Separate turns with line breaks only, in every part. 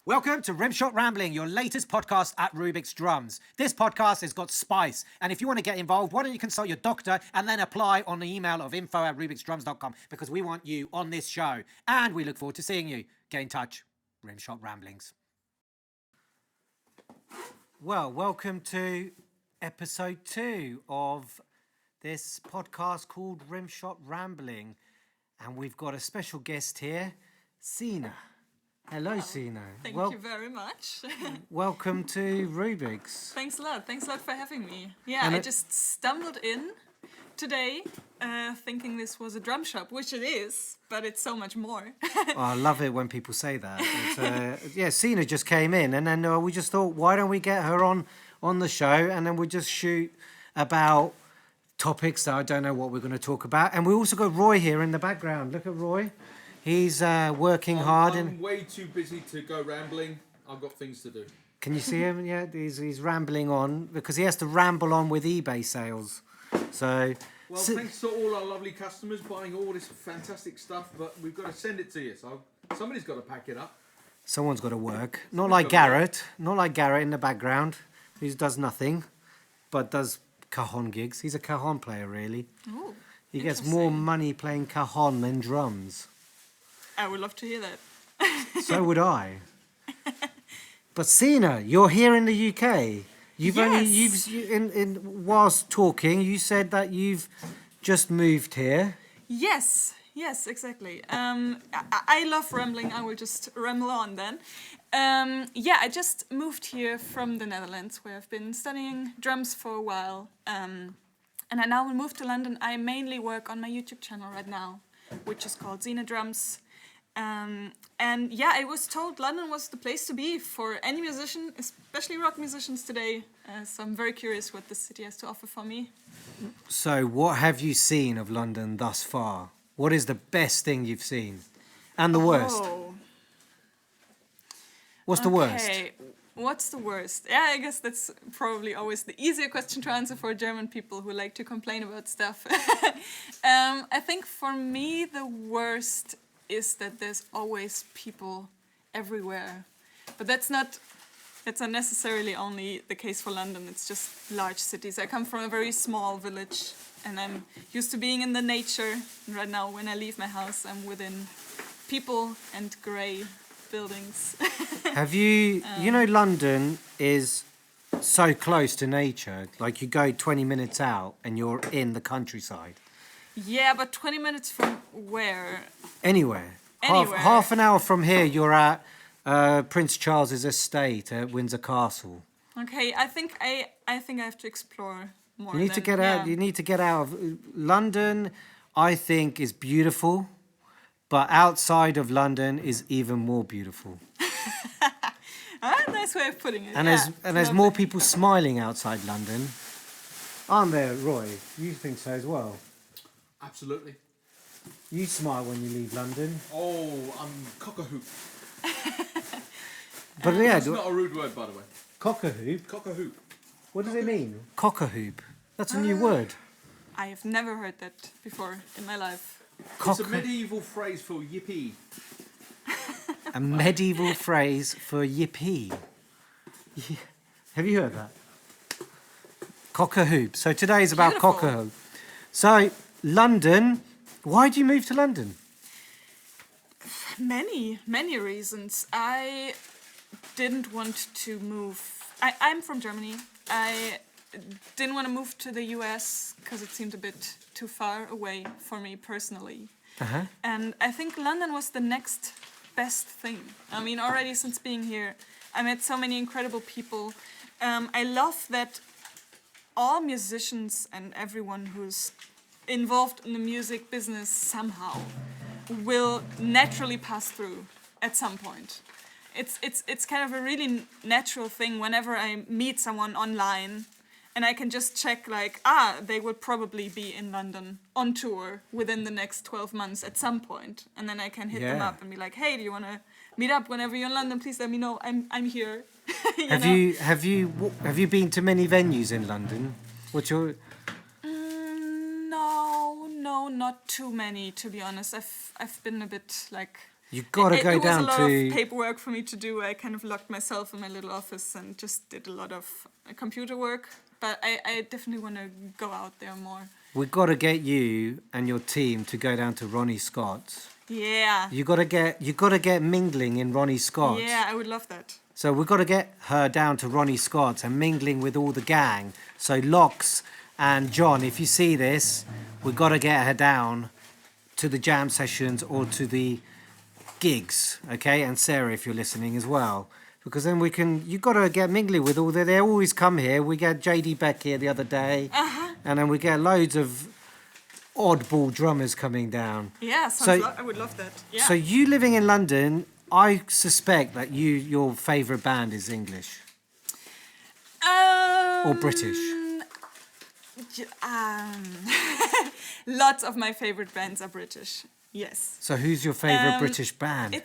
Welcome to Rimshot Rambling, your latest podcast at Rubix Drums. This podcast has got spice, and if you want to get involved, why don't you consult your doctor and then apply on the email of info@rubixdrums.com, because we want you on this show, and we look forward to seeing you. Get in touch. Rimshot Ramblings. Well, welcome to episode 2 of this podcast called Rimshot Rambling, and we've got a special guest here, Sina. Hello, Sina.
Thank you very much.
Welcome to Rubix.
Thanks a lot. Thanks a lot for having me. Yeah, I just stumbled in today thinking this was a drum shop, which it is, but it's so much more.
I love it when people say that. Sina just came in, and then we just thought, why don't we get her on the show, and then we just shoot about topics that I don't know what we're going to talk about. And we also got Roy here in the background. Look at Roy. He's working hard.
I'm way too busy to go rambling. I've got things to do.
Can you see him? Yeah, he's rambling on because he has to ramble on with eBay sales. So.
Well, thanks to all our lovely customers buying all this fantastic stuff, but we've got to send it to you. So somebody's got to pack it up.
Someone's got to work. Not like Garrett in the background, who does nothing, but does cajon gigs. He's a cajon player, really.
Ooh,
he gets more money playing cajon than drums.
I would love to hear that.
So would I. But Sina, you're here in the UK. Whilst talking, you said that you've just moved here.
Yes, exactly. I love rambling. I will just ramble on then. I just moved here from the Netherlands, where I've been studying drums for a while. And I now will move to London. I mainly work on my YouTube channel right now, which is called Xena Drums. I was told London was the place to be for any musician, especially rock musicians today. So I'm very curious what the city has to offer for me.
So what have you seen of London thus far? What is the best thing you've seen? And the worst? What's the worst?
Okay, what's the worst? Yeah, I guess that's probably always the easier question to answer for German people who like to complain about stuff. I think for me the worst is that there's always people everywhere. But that's not necessarily only the case for London, it's just large cities. I come from a very small village and I'm used to being in the nature. And right now when I leave my house, I'm within people and grey buildings.
Have you, London is so close to nature. Like you go 20 minutes out and you're in the countryside.
Yeah, but 20 minutes from where?
Anywhere. Half an hour from here, you're at Prince Charles's estate at Windsor Castle.
Okay, I think I have to explore more.
You need to get out. You need to get out of London. I think is beautiful, but outside of London is even more beautiful.
Nice way of putting it.
And there's more people smiling outside London, aren't there, Roy? You think so as well?
Absolutely.
You smile when you leave London.
Oh, I'm cock-a-hoop.
But yeah,
that's not a rude word, by the way.
Cock-a-hoop?
Cock-a-hoop.
What does it mean? Cock-a-hoop. That's a new word.
I have never heard that before in my life.
It's a medieval phrase for yippee.
A medieval phrase for yippee. Yeah. Have you heard that? Cock-a-hoop. So today's about
Beautiful.
cock-a-hoop. So, London. Why did you move to London?
Many reasons. I didn't want to move. I'm from Germany. I didn't want to move to the US because it seemed a bit too far away for me personally.
Uh-huh.
And I think London was the next best thing. I mean, already since being here, I met so many incredible people. I love that all musicians and everyone who's involved in the music business somehow will naturally pass through at some point. It's kind of a really natural thing whenever I meet someone online and I can just check they will probably be in London on tour within the next 12 months at some point, and then I can hit them up and be like, hey, do you want to meet up whenever you're in London? Please let me know. I'm here.
Have you been to many venues in London? What's your
No, not too many, to be honest. I've been a bit
You got to go
it
down
was a lot
to...
of paperwork for me to do. I kind of locked myself in my little office and just did a lot of computer work. But I definitely want to go out there more.
We've got to get you and your team to go down to Ronnie Scott's.
Yeah.
You got to get mingling in Ronnie Scott's.
Yeah, I would love that.
So we've got to get her down to Ronnie Scott's and mingling with all the gang. So Locks and John, if you see this, we've got to get her down to the jam sessions or to the gigs, okay? And Sarah, if you're listening as well. Because then you've got to get mingling with all they always come here. We get JD Beck here the other day. And then we get loads of oddball drummers coming down.
Yeah, I would love that. Yeah.
So you living in London, I suspect that your favourite band is English. Or British.
Lots of my favorite bands are British. Yes.
So who's your favourite British band?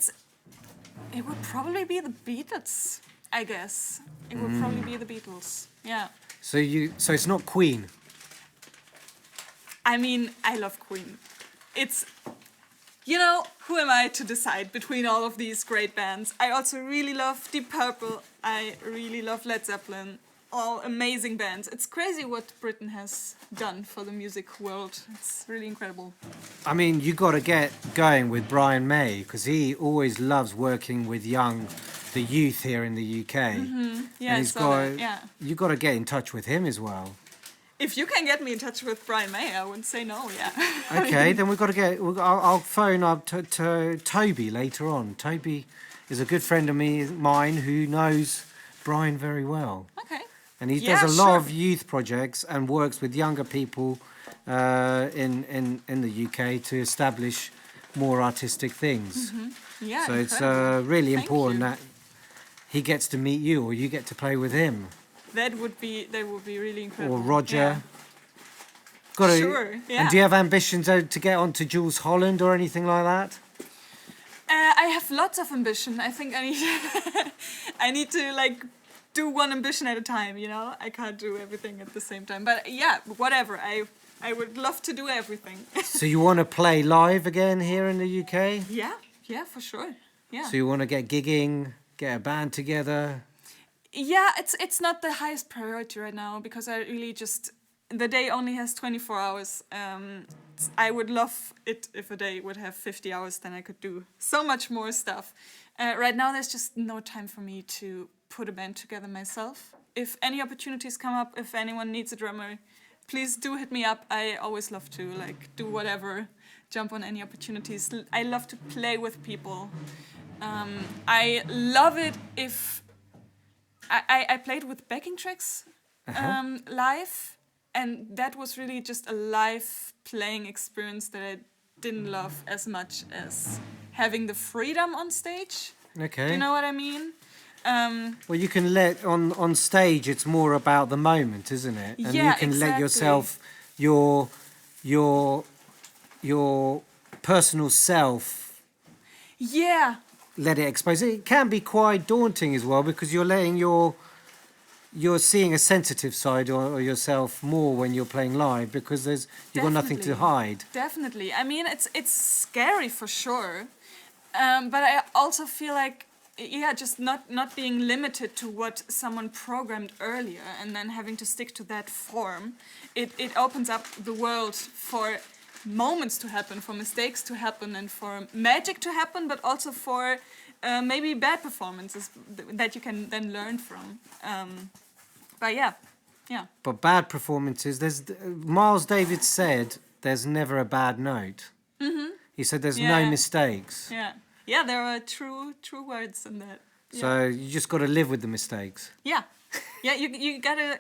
It would probably be the Beatles, I guess. It would probably be the Beatles. Yeah.
So it's not Queen.
I mean, I love Queen. It's, who am I to decide between all of these great bands? I also really love Deep Purple. I really love Led Zeppelin. All amazing bands. It's crazy what Britain has done for the music world. It's really incredible.
I mean, you got to get going with Brian May because he always loves working with the youth here in the UK.
Yeah,
and you got to get in touch with him as well.
If you can get me in touch with Brian May, I wouldn't say no. Yeah.
Okay, then we've got to I'll phone up to Toby later on. Toby is a good friend of mine who knows Brian very well.
Okay.
And he does a lot of youth projects and works with younger people in the UK to establish more artistic things.
Yeah.
So
incredible.
it's really
Thank
important
you.
that he gets to meet you or you get to play with him.
That would be really incredible.
Or Roger.
Yeah. Sure. Yeah.
And do you have ambitions to get onto Jules Holland or anything like that?
I have lots of ambition. I think I need to do one ambition at a time, I can't do everything at the same time. But yeah, whatever. I would love to do everything.
So you want to play live again here in the UK?
Yeah, for sure. Yeah.
So you want to get gigging, get a band together?
Yeah, it's not the highest priority right now because I really the day only has 24 hours. I would love it if a day would have 50 hours, then I could do so much more stuff. Right now there's just no time for me to put a band together myself. If any opportunities come up, if anyone needs a drummer, please do hit me up. I always love to do whatever, jump on any opportunities. I love to play with people. I love it if I played with backing tracks live, and that was really just a live playing experience that I didn't love as much as having the freedom on stage.
Okay.
Do you know what I mean?
Well, you can on stage. It's more about the moment, isn't it? And
Yeah,
you can let
exactly.
yourself, your personal self.
Yeah.
Let it expose. It can be quite daunting as well because you're seeing a sensitive side of yourself more when you're playing live because you've got nothing to hide.
Definitely. I mean, it's scary for sure, but I also feel just not being limited to what someone programmed earlier and then having to stick to that form. It opens up the world for moments to happen, for mistakes to happen, and for magic to happen, but also for maybe bad performances that you can then learn from. But yeah.
But bad performances, Miles Davis said there's never a bad note. He said there's no mistakes.
Yeah, there are true words in that.
So you just got to live with the mistakes.
Yeah, you gotta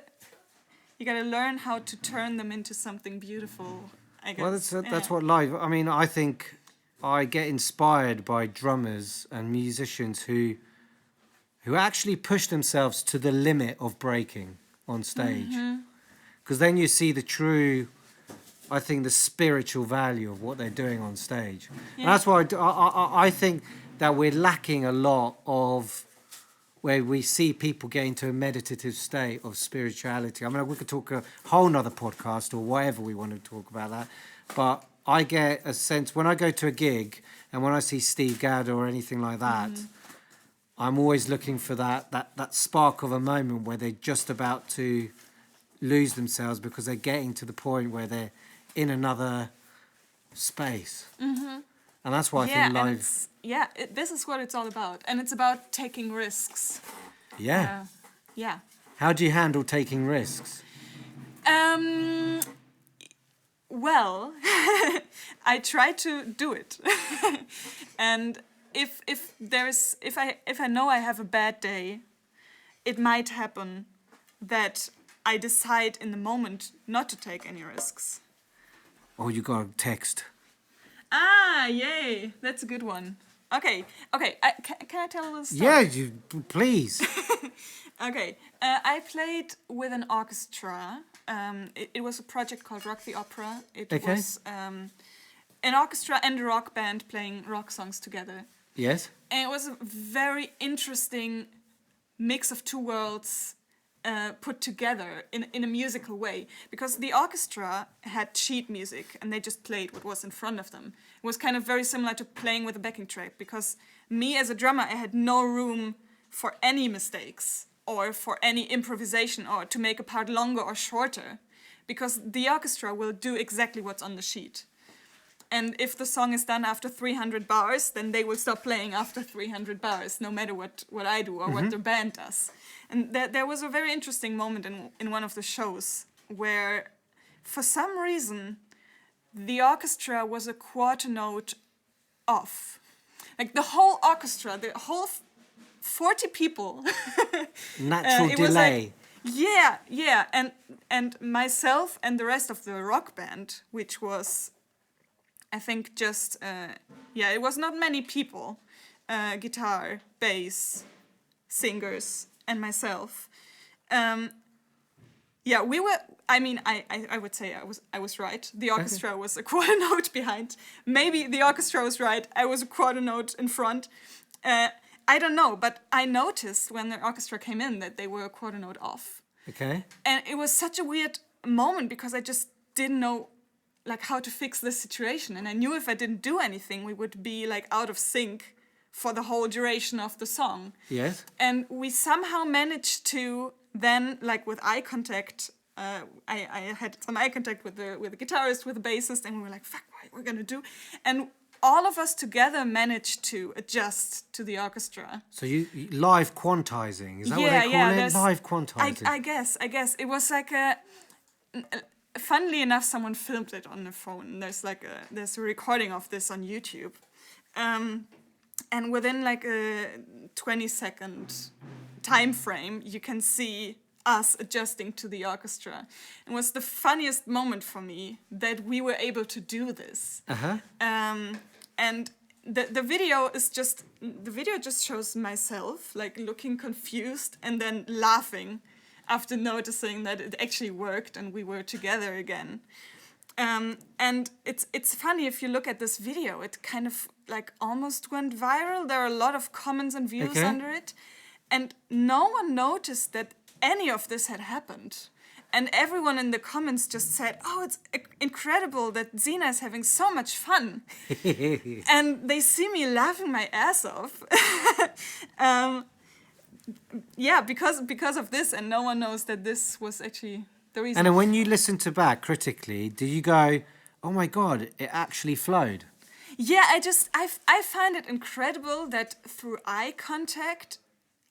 learn how to turn them into something beautiful, I guess.
Well, that's what live. I mean, I think I get inspired by drummers and musicians who actually push themselves to the limit of breaking on stage. Because then you see the true, I think, the spiritual value of what they're doing on stage. And that's why I think that we're lacking a lot of where we see people get into a meditative state of spirituality. I mean, we could talk a whole nother podcast or whatever we want to talk about that. But I get a sense when I go to a gig and when I see Steve Gadd or anything like that, I'm always looking for that spark of a moment where they're just about to lose themselves because they're getting to the point where they're in another space. And that's why I think live...
This is what it's all about. And it's about taking risks.
Yeah.
Yeah.
How do you handle taking risks?
Well, I try to do it. And if I know I have a bad day, it might happen that I decide in the moment not to take any risks.
Or you got a text.
Ah, yay. That's a good one. Okay. Can I tell a little story?
Yeah, please.
Okay. I played with an orchestra. It was a project called Rock the Opera. It was an orchestra and a rock band playing rock songs together.
Yes.
And it was a very interesting mix of two worlds put together in a musical way, because the orchestra had sheet music and they just played what was in front of them. It was kind of very similar to playing with a backing track, because me as a drummer, I had no room for any mistakes or for any improvisation or to make a part longer or shorter, because the orchestra will do exactly what's on the sheet. And if the song is done after 300 bars, then they will stop playing after 300 bars, no matter what I do or what the band does. And there was a very interesting moment in one of the shows where, for some reason, the orchestra was a quarter note off. Like the whole orchestra, the whole 40 people.
Natural delay.
Yeah. And myself and the rest of the rock band, which was... I think just, it was not many people, guitar, bass, singers, and myself. We were, I would say I was right. The orchestra was a quarter note behind. Maybe the orchestra was right, I was a quarter note in front. I don't know, but I noticed when the orchestra came in that they were a quarter note off.
Okay.
And it was such a weird moment because I just didn't know how to fix this situation, and I knew if I didn't do anything we would be out of sync for the whole duration of the song.
Yes.
And we somehow managed to then, with eye contact, I had some eye contact with the guitarist, with the bassist, and we were like, fuck, what we're gonna do? And all of us together managed to adjust to the orchestra.
So you live quantizing, is that what they call it? Live quantizing.
I guess it was funnily enough, someone filmed it on the phone. There's a recording of this on YouTube, and within a 20-second time frame, you can see us adjusting to the orchestra. It was the funniest moment for me that we were able to do this. And the video just shows myself looking confused and then laughing after noticing that it actually worked and we were together again. And it's funny, if you look at this video, it kind of almost went viral. There are a lot of comments and views under it. And no one noticed that any of this had happened. And everyone in the comments just said, oh, it's incredible that Xena is having so much fun. And they see me laughing my ass off. Because of this, and no one knows that this was actually the reason.
And then when you listen to back critically, do you go, oh my God, it actually flowed?
Yeah, I find it incredible that through eye contact,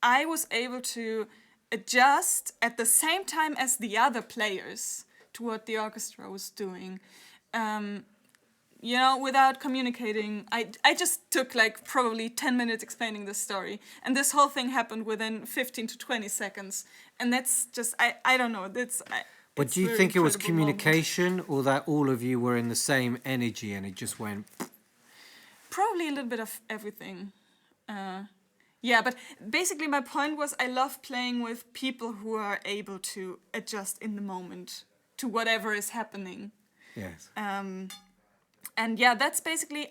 I was able to adjust at the same time as the other players to what the orchestra was doing. Without communicating, I just took probably 10 minutes explaining this story. And this whole thing happened within 15 to 20 seconds. And that's just, I don't know.
But do you think it was communication or that all of you were in the same energy and it just went...
Probably a little bit of everything. But basically my point was I love playing with people who are able to adjust in the moment to whatever is happening.
Yes.
And that's basically,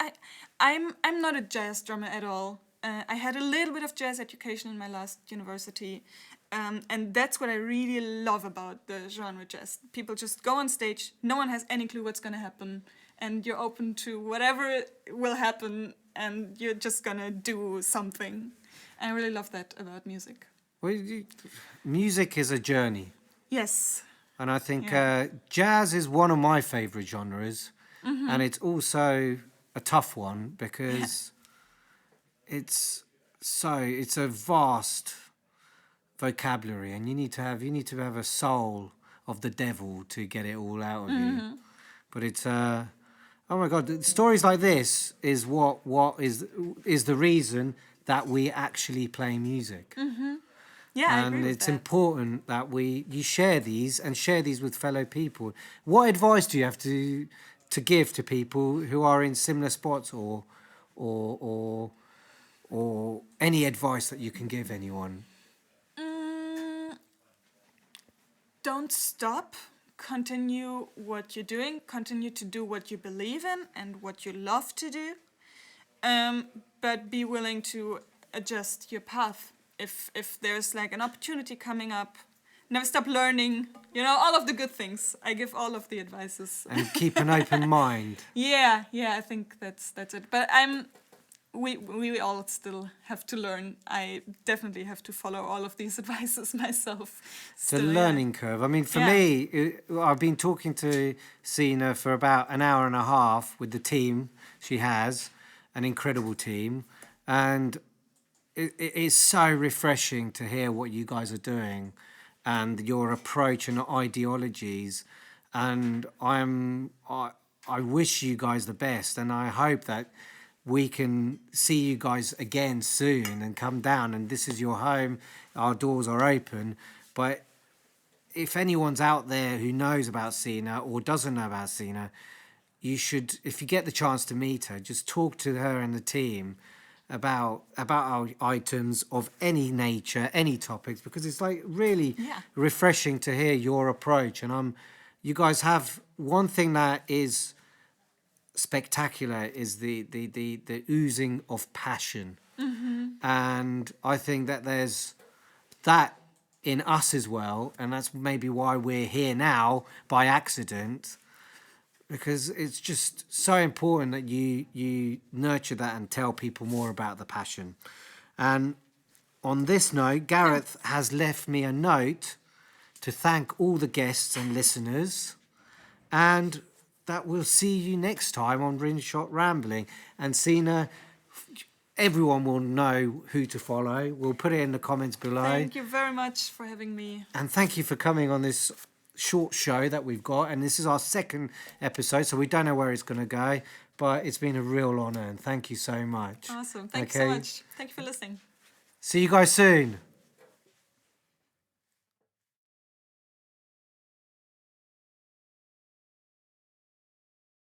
I'm not a jazz drummer at all. I had a little bit of jazz education in my last university. And that's what I really love about the genre jazz. People just go on stage, no one has any clue what's going to happen. and you're open to whatever will happen, and you're just gonna do something. I really love that about music.
Well, music is a journey.
Yes.
And I think
Yeah.
jazz is one of my favourite genres. And it's also a tough one because it's a vast vocabulary, and you need to have a soul of the devil to get it all out of you. But it's oh my God, stories like this is what is the reason that we actually play music.
Yeah, I
And
agree with
it's
that.
important that you share these with fellow people. What advice do you have to give to people who are in similar spots, or any advice that you can give anyone?
Don't stop. Continue what you're doing. Continue to do what you believe in and what you love to do. But be willing to adjust your path. If there's like an opportunity coming up, never stop learning. You know, all of the good things. I give all of the advices.
And keep an open mind.
Yeah, I think that's it. But we all still have to learn. I definitely have to follow all of these advices myself.
It's a learning curve. I mean, for me, I've been talking to Sina for about an hour and a half with the team. She has an incredible team, and it is so refreshing to hear what you guys are doing and your approach and ideologies. And I wish you guys the best, and I hope that we can see you guys again soon and come down, and this is your home. Our doors are open. But if anyone's out there who knows about Sina or doesn't know about Sina, you should, if you get the chance to meet her, just talk to her and the team about our items of any nature, any topics, because it's like really refreshing to hear your approach. And you guys have one thing that is spectacular, is the oozing of passion. And I think that there's that in us as well, and that's maybe why we're here now by accident, because it's just so important that you nurture that and tell people more about the passion. And on this note, Gareth has left me a note to thank all the guests and listeners, and that we'll see you next time on Rimshot Rambling. And Sina, everyone will know who to follow. We'll put it in the comments below.
Thank you very much for having me.
And thank you for coming on this short show that we've got. And this is our second episode, so we don't know where it's going to go. But it's been a real honour, and thank you so much.
Awesome. Thank you so much. Thank you for listening.
See you guys soon.